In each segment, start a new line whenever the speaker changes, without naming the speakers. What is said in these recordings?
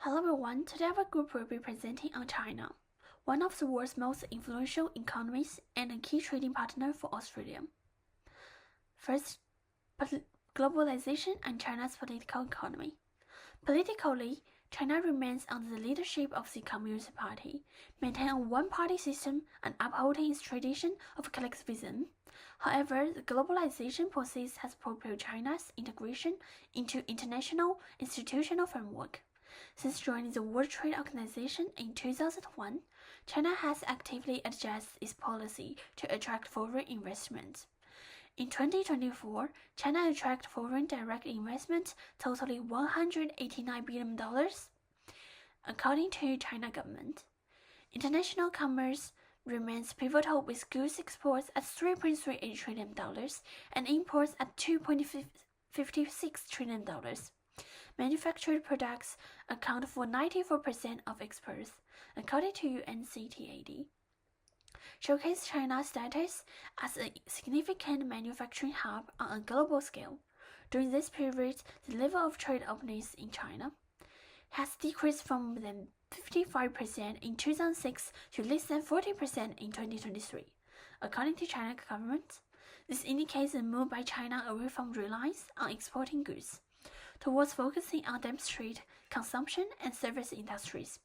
Hello everyone, today our group will be presenting on China, one of the world's most influential economies and a key trading partner for Australia. First, globalization and China's political economy. Politically, China remains under the leadership of the Communist Party, maintaining a one-party system and upholding its tradition of collectivism. However, the globalization process has propelled China's integration into international institutional framework. Since joining the World Trade Organization in 2001, China has actively adjusted its policy to attract foreign investment. In 2024, China attracted foreign direct investment totaling $189 billion, according to China government. International commerce remains pivotal with goods exports at $3.38 trillion and imports at $2.56 trillion. Manufactured products account for 94% of exports, according to UNCTAD, showcase China's status as a significant manufacturing hub on a global scale. During this period, the level of trade openings in China has decreased from more than 55% in 2006 to less than 40% in 2023, according to China government. This indicates a move by China away from reliance on exporting goods towards focusing on downstream consumption and service industries.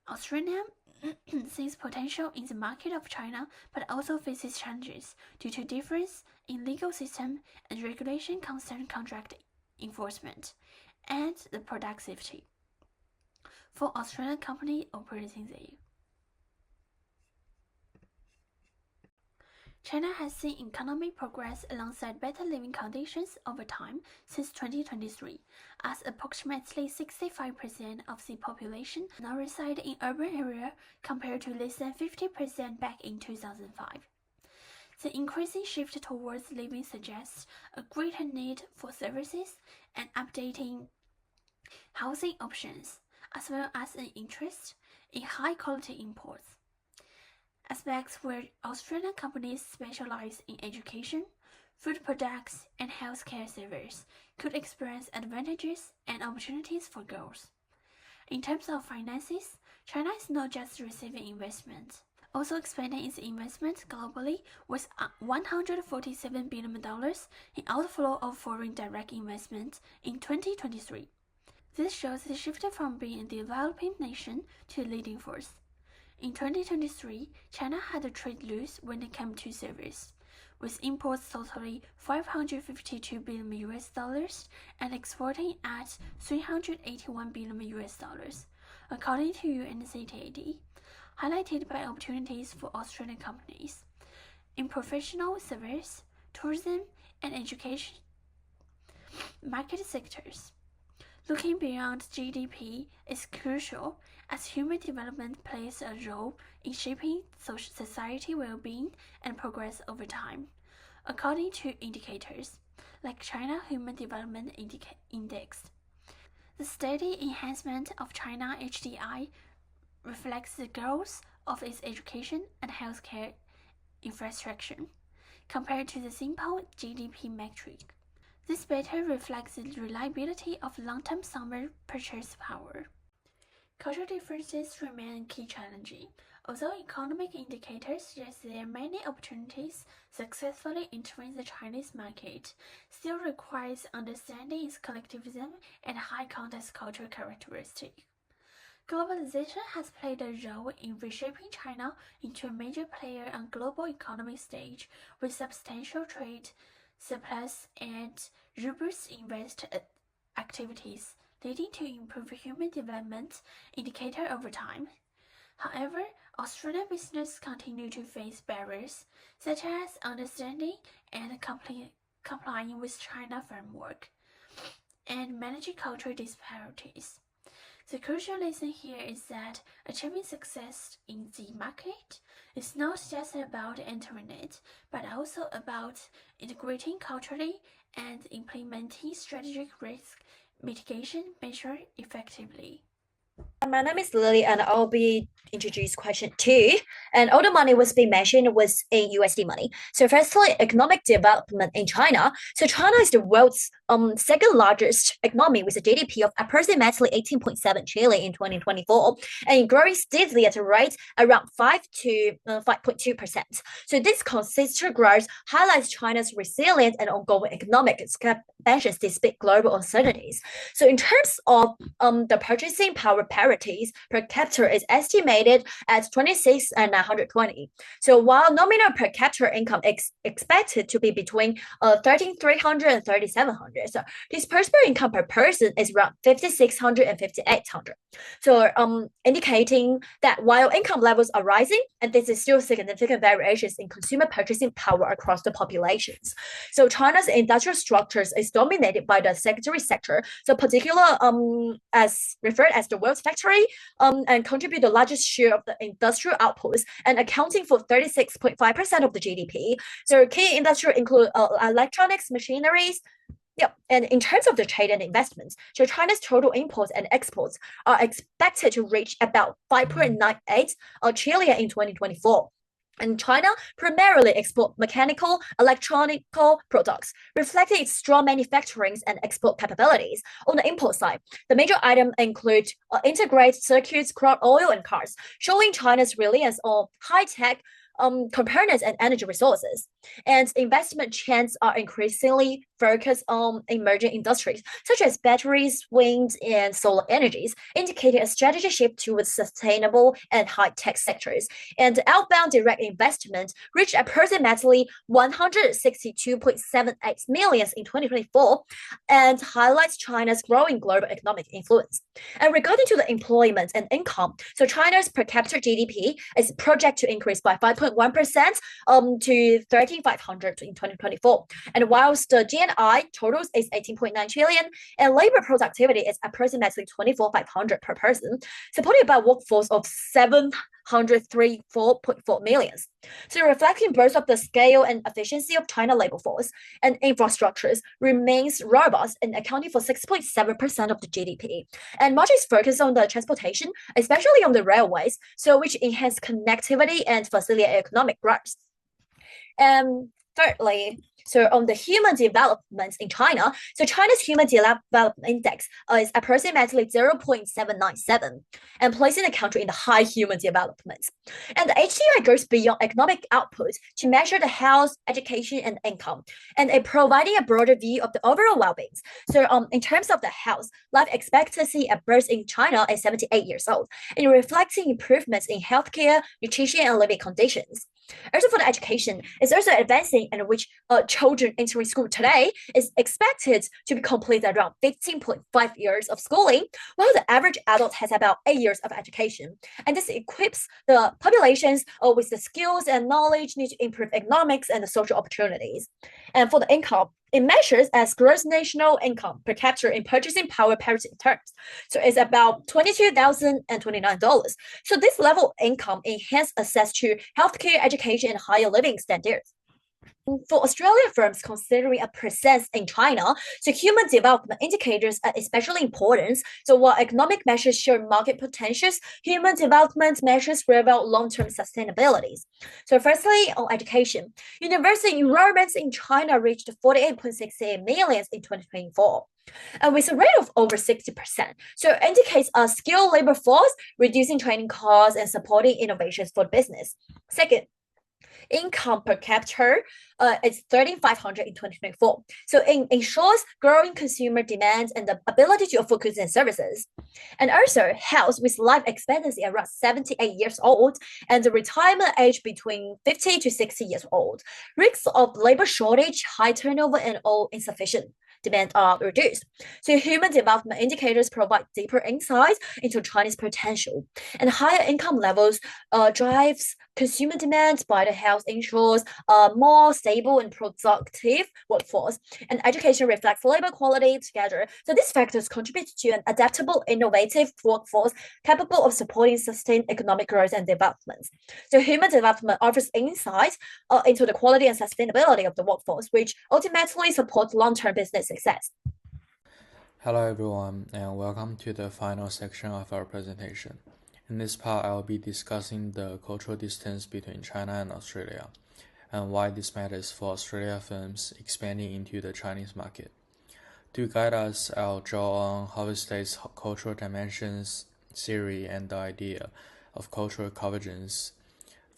Australia sees potential in the market of China, but also faces challenges due to difference in legal system and regulation concerning contract enforcement and the product safety for Australian companies operating there. China has seen economic progress alongside better living conditions over time since 2023, as approximately 65% of the population now reside in urban areas compared to less than 50% back in 2005. The increasing shift towards living suggests a greater need for services and updating housing options, as well as an interest in high-quality imports. Aspects where Australian companies specialize in education, food products, and healthcare services could experience advantages and opportunities for growth. In terms of finances, China is not just receiving investment, also expanding its investment globally with $147 billion in outflow of foreign direct investment in 2023. This shows the shift from being a developing nation to a leading force. In 2023, China had a trade loss when it came to service, with imports totaling $552 billion and exporting at $381 billion, according to UNCTAD, highlighted by opportunities for Australian companies in professional service, tourism, and education market sectors. Looking beyond GDP is crucial, as human development plays a role in shaping society well-being and progress over time, according to indicators like China Human Development Index. The steady enhancement of China HDI reflects the growth of its education and healthcare infrastructure, compared to the simple GDP metric. This better reflects the reliability of long-term summer purchase power. Cultural differences remain a key challenge. Although economic indicators suggest there are many opportunities, successfully entering the Chinese market still requires understanding its collectivism and high-context cultural characteristics. Globalization has played a role in reshaping China into a major player on global economic stage with substantial trade surplus and robust investment activities, leading to improved human development indicator over time. However, Australian business continue to face barriers, such as understanding and complying with China framework, and managing cultural disparities. The crucial lesson here is that achieving success in the market is not just about entering it, but also about integrating culturally and implementing strategic risk mitigation measures effectively.
My name is Lily, and I'll be introduced question two. And all the money was being mentioned was in USD money. So firstly, economic development in China. So China is the world's second largest economy with a GDP of approximately 18.7 trillion in 2024 and growing steadily at a rate around 5 to 5.2%. So this consistent growth highlights China's resilient and ongoing economic expansion despite global uncertainties. So in terms of the purchasing power parities per capita is estimated at 26 and 920. So while nominal per capita income is expected to be between 13,300 and 3,700, so disposable income per person is around 5,600 and 5,800. So indicating that while income levels are rising, and this is still significant variations in consumer purchasing power across the populations. So China's industrial structures is dominated by the secondary sector, so particular as referred as the world's factory, and contribute the largest share of the industrial outputs and accounting for 36.5% of the GDP. So key industry include electronics, machineries. Yeah, and in terms of the trade and investments, so China's total imports and exports are expected to reach about 5.98 trillion in 2024. And China primarily export mechanical, electronic products, reflecting its strong manufacturing and export capabilities. On the import side, the major items include integrated circuits, crop oil, and cars, showing China's reliance on high-tech components and energy resources. And investment trends are increasingly focused on emerging industries such as batteries, wind, and solar energies, indicating a strategy shift towards sustainable and high-tech sectors. And outbound direct investment reached approximately 162.78 million in 2024 and highlights China's growing global economic influence. And regarding to the employment and income, so China's per capita GDP is projected to increase by 5.1% to 13,500 in 2024. And whilst the GNI totals is 18.9 trillion and labor productivity is approximately 24,500 per person, supported by a workforce of 734.4 million. So reflecting both of the scale and efficiency of China labor force and infrastructures remains robust and accounting for 6.7% of the GDP. And much is focused on the transportation, especially on the railways, so which enhance connectivity and facilitate economic growth. And thirdly, so on the human development in China, so China's human development index is approximately 0.797 and placing the country in the high human development. And the HDI goes beyond economic output to measure the health, education, and income, and it providing a broader view of the overall well-being. So in terms of the health, life expectancy at birth in China is 78 years old, and reflecting improvements in healthcare, nutrition, and living conditions. Also for the education, it's also advancing in which children entering school today is expected to be completed around 15.5 years of schooling, while the average adult has about 8 years of education. And this equips the populations with the skills and knowledge needed to improve economics and the social opportunities. And for the income, it measures as gross national income per capita in purchasing power parity terms. So it's about $22,029. So this level of income enhances access to healthcare, education, and higher living standards. For Australian firms considering a presence in China, so human development indicators are especially important. So while economic measures show market potentials, human development measures reveal long-term sustainability. So firstly, on education, university enrollments in China reached 48.68 million in 2024. And with a rate of over 60%. So it indicates a skilled labor force, reducing training costs and supporting innovations for business. Second, income per capita is 3,500 in 2024. So it ensures growing consumer demand and the ability to afford goods and services. And also health with life expectancy around 78 years old and the retirement age between 50 to 60 years old. Risks of labor shortage, high turnover, and all insufficient demand are reduced. So human development indicators provide deeper insights into Chinese potential. And higher income levels drives consumer demand by the health ensures a more stable and productive workforce. And education reflects labor quality together. So these factors contribute to an adaptable, innovative workforce capable of supporting sustained economic growth and development. So human development offers insights into the quality and sustainability of the workforce, which ultimately supports long-term business success.
Hello everyone, and welcome to the final section of our presentation. In this part, I will be discussing the cultural distance between China and Australia, and why this matters for Australia films expanding into the Chinese market. To guide us, I'll draw on Harvard State's cultural dimensions theory and the idea of cultural convergence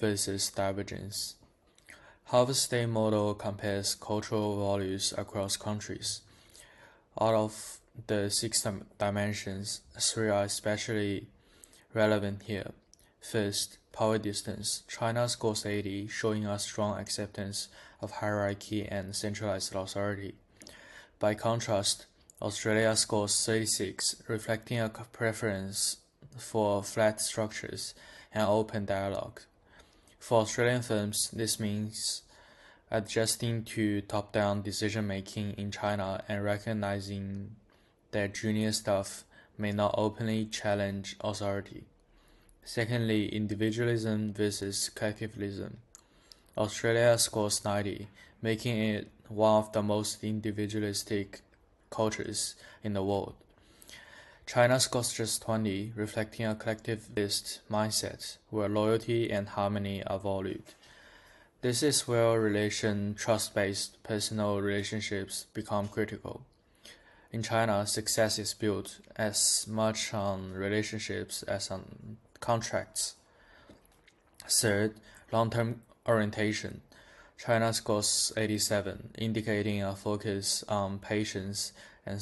versus divergence. Harvard State model compares cultural values across countries. Out of the 6 dimensions, 3 are especially relevant here. First, power distance. China scores 80, showing a strong acceptance of hierarchy and centralized authority. By contrast, Australia scores 36, reflecting a preference for flat structures and open dialogue. For Australian films, this means adjusting to top-down decision-making in China and recognizing that junior staff may not openly challenge authority. Secondly, individualism versus collectivism. Australia scores 90, making it one of the most individualistic cultures in the world. China scores just 20, reflecting a collectivist mindset where loyalty and harmony are valued. This is where trust-based personal relationships become critical. In China, success is built as much on relationships as on contracts. Third, long-term orientation. China scores 87, indicating a focus on patience and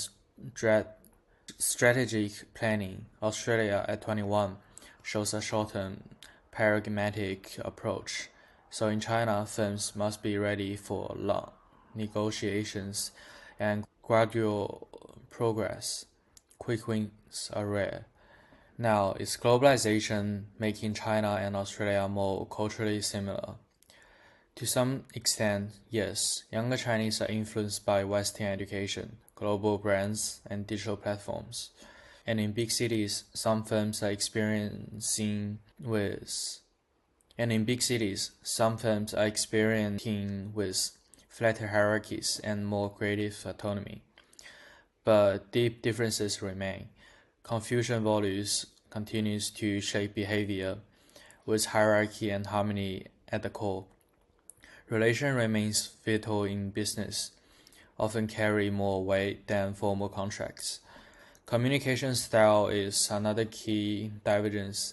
strategic planning. Australia at 21 shows a short-term pragmatic approach. So in China, firms must be ready for long negotiations and gradual progress. Quick wins are rare. Now, is globalization making China and Australia more culturally similar? To some extent, yes. Younger Chinese are influenced by Western education, global brands, and digital platforms. And in big cities, some firms are experimenting with flatter hierarchies and more creative autonomy. But deep differences remain. Confucian values continues to shape behavior, with hierarchy and harmony at the core. Relation remains vital in business, often carry more weight than formal contracts. Communication style is another key divergence.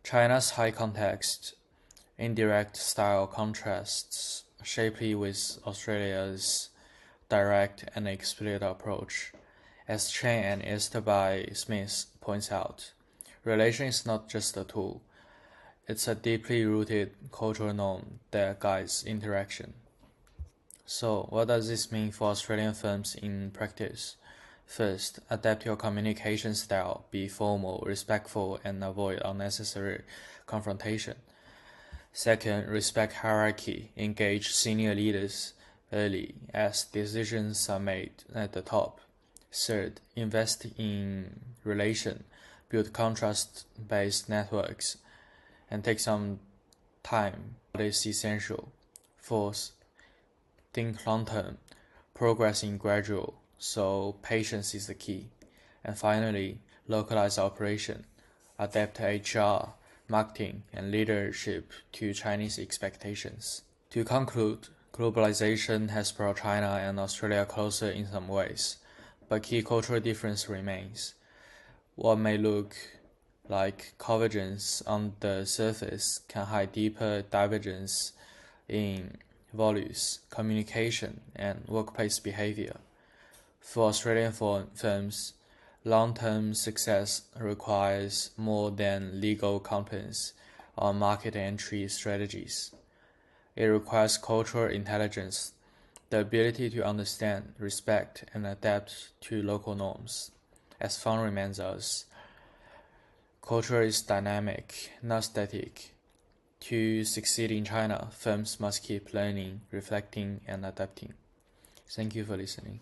China's high context, indirect style contrasts sharply with Australia's direct and explicit approach. As Chen and Esther by Smith points out, relation is not just a tool. It's a deeply rooted cultural norm that guides interaction. So, what does this mean for Australian films in practice? First, adapt your communication style, be formal, respectful, and avoid unnecessary confrontation. Second, respect hierarchy, engage senior leaders early as decisions are made at the top. Third, invest in relation, build contrast-based networks, and take some time. This is essential. Fourth, think long-term, progressing gradual, so patience is the key. And finally, localize operation, adapt HR, marketing, and leadership to Chinese expectations. To conclude, globalization has brought China and Australia closer in some ways, but key cultural difference remains. What may look like convergence on the surface can hide deeper divergence in values, communication, and workplace behavior. For Australian firms, long-term success requires more than legal competence or market entry strategies. It requires cultural intelligence, the ability to understand, respect, and adapt to local norms. As fun reminds us, culture is dynamic, not static. To succeed in China, firms must keep learning, reflecting, and adapting. Thank you for listening.